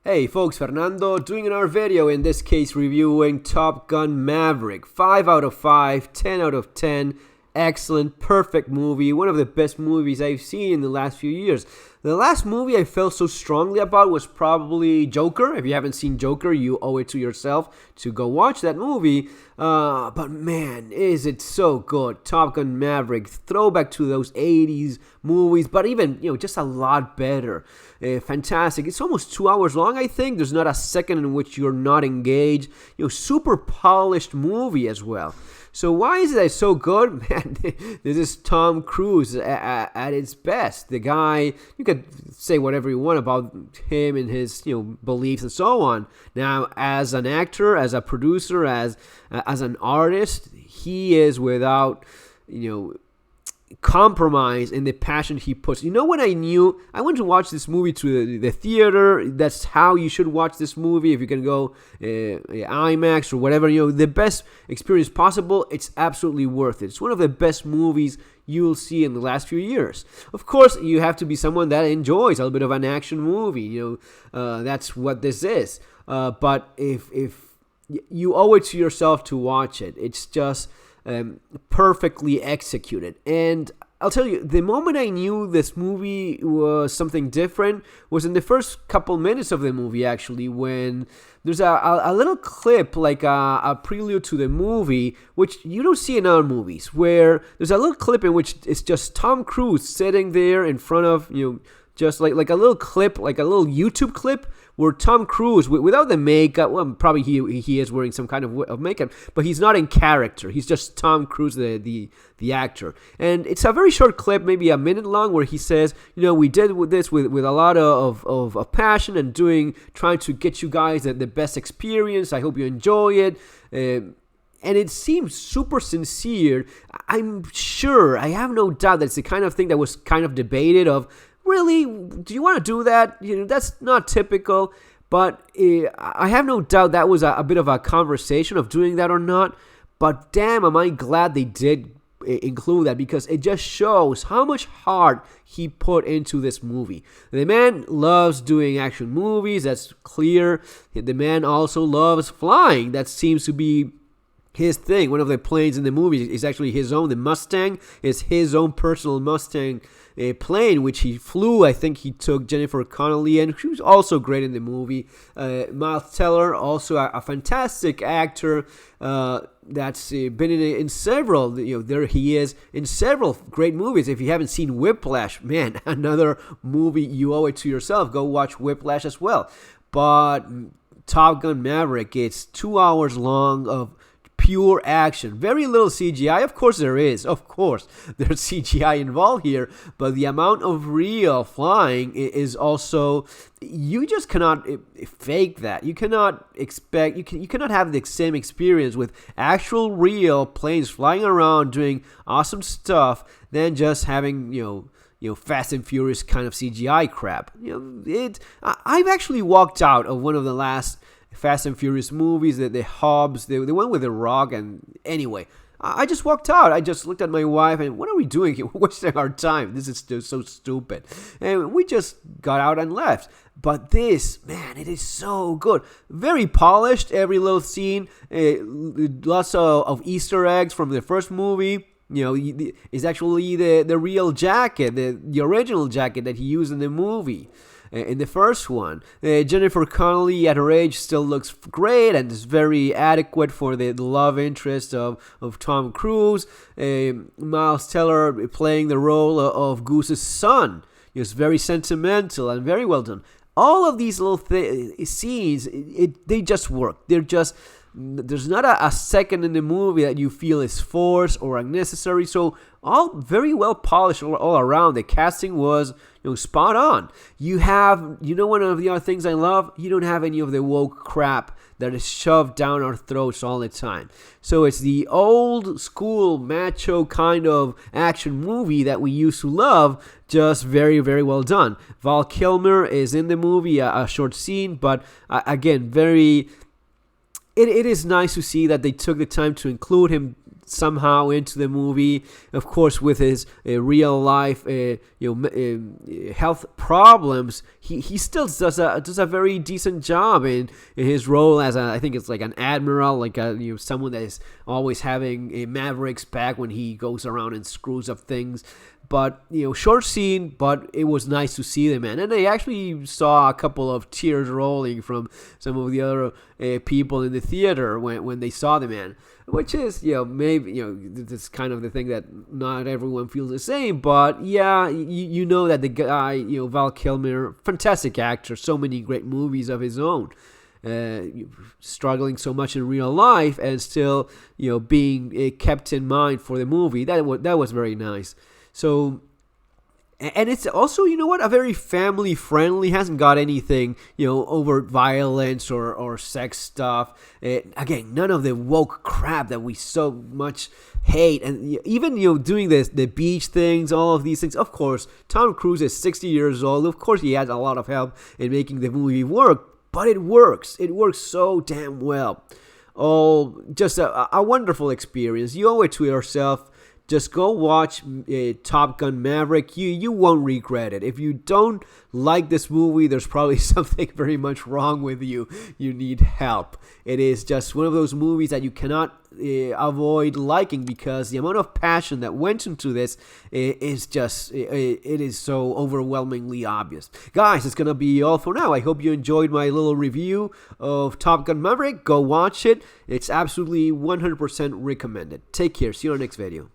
Hey folks, Fernando doing another video, in this case reviewing Top Gun Maverick. 5 out of 5, 10 out of 10, excellent, perfect movie, one of the best movies I've seen in the last few years. The last movie I felt so strongly about was probably Joker. If you haven't seen Joker, you owe it to yourself to go watch that movie. But man, is it so good. Top Gun Maverick, throwback to those 80s movies, but even, just a lot better. Fantastic. It's almost 2 hours long, I think. There's not a second in which you're not engaged. Super polished movie as well. So why is it so good? Man, this is Tom Cruise at its best. The guy, you could say whatever you want about him and his beliefs and so on. Now, as an actor, as a producer, as an artist, he is without compromise in the passion he puts. When I went to watch this movie to the theater. That's how you should watch this movie. If you can go IMAX or whatever, the best experience possible. It's absolutely worth it. It's one of the best movies you'll see in the last few years. Of course, you have to be someone that enjoys a little bit of an action movie. That's what this is. But if you owe it to yourself to watch it, it's just perfectly executed. And I'll tell you, the moment I knew this movie was something different was in the first couple minutes of the movie, actually, when there's a little clip, like a prelude to the movie, which you don't see in other movies, where there's a little clip in which it's just Tom Cruise sitting there in front of, just like a little clip, like a little YouTube clip, where Tom Cruise, without the makeup, well, probably he is wearing some kind of makeup, but he's not in character. He's just Tom Cruise, the actor. And it's a very short clip, maybe a minute long, where he says, we did this with a lot of passion and trying to get you guys the best experience. I hope you enjoy it. And it seems super sincere. I'm sure, I have no doubt that it's the kind of thing that was kind of debated of, really, do you want to do that? That's not typical, but I have no doubt that was a bit of a conversation of doing that or not. But damn, am I glad they did include that, because it just shows how much heart he put into this movie. The man loves doing action movies, that's clear. The man also loves flying. That seems to be his thing. One of the planes in the movie is actually his own. The Mustang is his own personal Mustang plane, which he flew. I think he took Jennifer Connelly, and she was also great in the movie. Miles Teller, also a fantastic actor that's been in several. There he is in several great movies. If you haven't seen Whiplash, man, another movie you owe it to yourself. Go watch Whiplash as well. But Top Gun Maverick, it's 2 hours long of pure action. Very little CGI. Of course there is. Of course there's CGI involved here, but the amount of real flying is also, you just cannot fake that. You cannot expect, you cannot have the same experience with actual real planes flying around doing awesome stuff than just having, Fast and Furious kind of CGI crap. I've actually walked out of one of the last Fast and Furious movies, the Hobbs, the one with The Rock, and anyway, I just walked out. I just looked at my wife and, what are we doing here? We're wasting our time. This is just so stupid. And we just got out and left. But this, man, it is so good. Very polished, every little scene. Lots of Easter eggs from the first movie. It's actually the real jacket, the original jacket that he used in the movie. In the first one, Jennifer Connelly at her age still looks great and is very adequate for the love interest of Tom Cruise. Miles Teller playing the role of Goose's son is very sentimental and very well done. All of these little scenes, they just work. There's not a second in the movie that you feel is forced or unnecessary. So all very well polished all around. The casting was spot on. You have, one of the other things I love, you don't have any of the woke crap that is shoved down our throats all the time. So it's the old school macho kind of action movie that we used to love, just very, very well done. Val Kilmer is in the movie, a short scene, but again, very... It is nice to see that they took the time to include him somehow into the movie. Of course, with his real life health problems, he still does a very decent job in his role as I think it's like an admiral, like someone that is always having a Maverick's back when he goes around and screws up things. But, short scene, but it was nice to see the man. And I actually saw a couple of tears rolling from some of the other people in the theater when they saw the man. Which is, maybe, this is kind of the thing that not everyone feels the same. But, yeah, you know that the guy, Val Kilmer, fantastic actor, so many great movies of his own. Struggling so much in real life and still, being kept in mind for the movie. That was very nice. So, and it's also, a very family friendly, hasn't got anything, overt violence or sex stuff. Again, none of the woke crap that we so much hate. And even, doing the beach things, all of these things. Of course, Tom Cruise is 60 years old. Of course, he has a lot of help in making the movie work, but it works. It works so damn well. Oh, just a wonderful experience. You owe it to yourself. Just go watch Top Gun Maverick. You won't regret it. If you don't like this movie, there's probably something very much wrong with you. You need help. It is just one of those movies that you cannot avoid liking because the amount of passion that went into this is just, it is so overwhelmingly obvious. Guys, it's going to be all for now. I hope you enjoyed my little review of Top Gun Maverick. Go watch it. It's absolutely 100% recommended. Take care. See you on the next video.